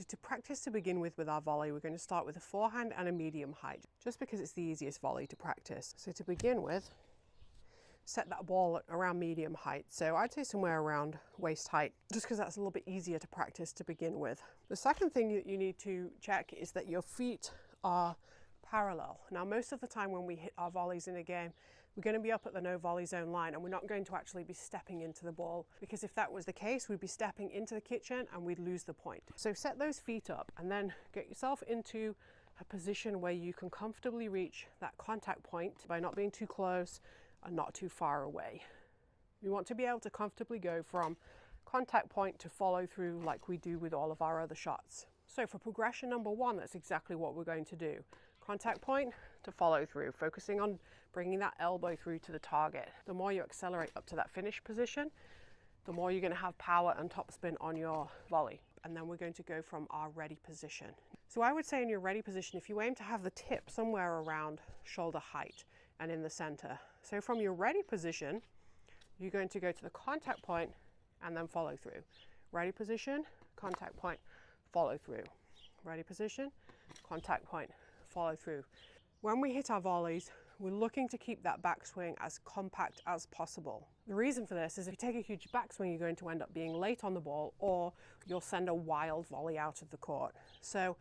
So to practice to begin with our volley, we're going to start with a forehand and a medium height, just because it's the easiest volley to practice. So to begin with, set that ball at around medium height. So I'd say somewhere around waist height, just because that's a little bit easier to practice to begin with. The second thing that you need to check is that your feet are parallel. Now, most of the time when we hit our volleys in a game, we're going to be up at the no volley zone line and we're not going to actually be stepping into the ball, because if that was the case, we'd be stepping into the kitchen and we'd lose the point. So set those feet up and then get yourself into a position where you can comfortably reach that contact point by not being too close and not too far away. You want to be able to comfortably go from contact point to follow through like we do with all of our other shots. So for progression number one, that's exactly what we're going to do. Contact point to follow through, focusing on bringing that elbow through to the target. The more you accelerate up to that finish position, the more you're going to have power and topspin on your volley. And then we're going to go from our ready position. So I would say in your ready position, if you aim to have the tip somewhere around shoulder height and in the center. So from your ready position, you're going to go to the contact point and then follow through. Ready position, contact point, follow through. Ready position, contact point, follow through. When we hit our volleys, we're looking to keep that backswing as compact as possible. The reason for this is if you take a huge backswing, you're going to end up being late on the ball, or you'll send a wild volley out of the court. So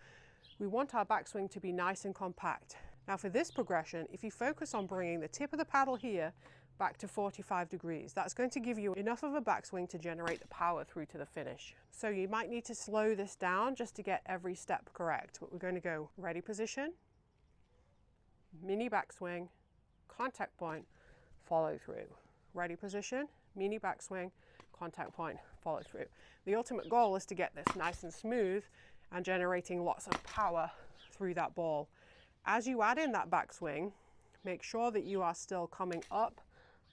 we want our backswing to be nice and compact. Now for this progression, if you focus on bringing the tip of the paddle here back to 45 degrees, that's going to give you enough of a backswing to generate the power through to the finish. So you might need to slow this down just to get every step correct. But we're going to go ready position, mini backswing, contact point, follow through. Ready position, mini backswing, contact point, follow through. The ultimate goal is to get this nice and smooth and generating lots of power through that ball. As you add in that backswing, make sure that you are still coming up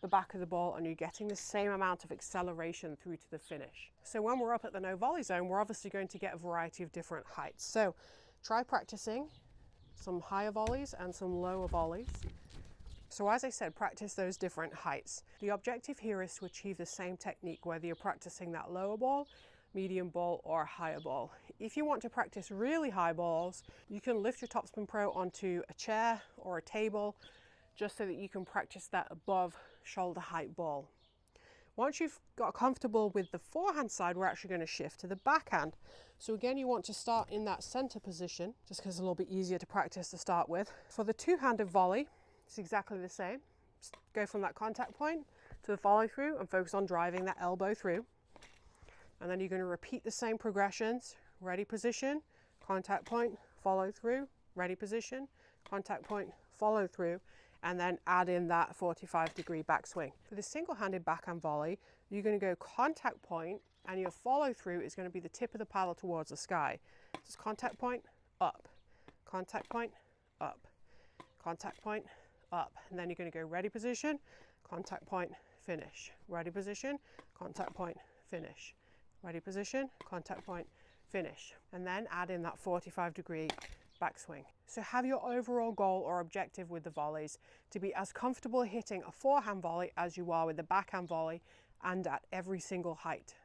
the back of the ball and you're getting the same amount of acceleration through to the finish. So when we're up at the no volley zone, we're obviously going to get a variety of different heights. So try practicing some higher volleys and some lower volleys. So as I said, practice those different heights. The objective here is to achieve the same technique, whether you're practicing that lower ball, medium ball, or higher ball. If you want to practice really high balls, you can lift your TopspinPro onto a chair or a table, just so that you can practice that above shoulder height ball. Once you've got comfortable with the forehand side, we're actually going to shift to the backhand. So again, you want to start in that center position, just because it's a little bit easier to practice to start with. For the two-handed volley, it's exactly the same. Just go from that contact point to the follow through and focus on driving that elbow through. And then you're going to repeat the same progressions. Ready position, contact point, follow through, ready position, contact point, follow through, and then add in that 45-degree backswing. For the single-handed backhand volley, you're going to go contact point, and your follow through is going to be the tip of the paddle towards the sky. Just contact point, up, contact point, up, contact point, up. And then you're going to go ready position, contact point, finish. Ready position, contact point, finish. Ready position, contact point, finish. And then add in that 45-degree backswing. So have your overall goal or objective with the volleys to be as comfortable hitting a forehand volley as you are with the backhand volley, and at every single height.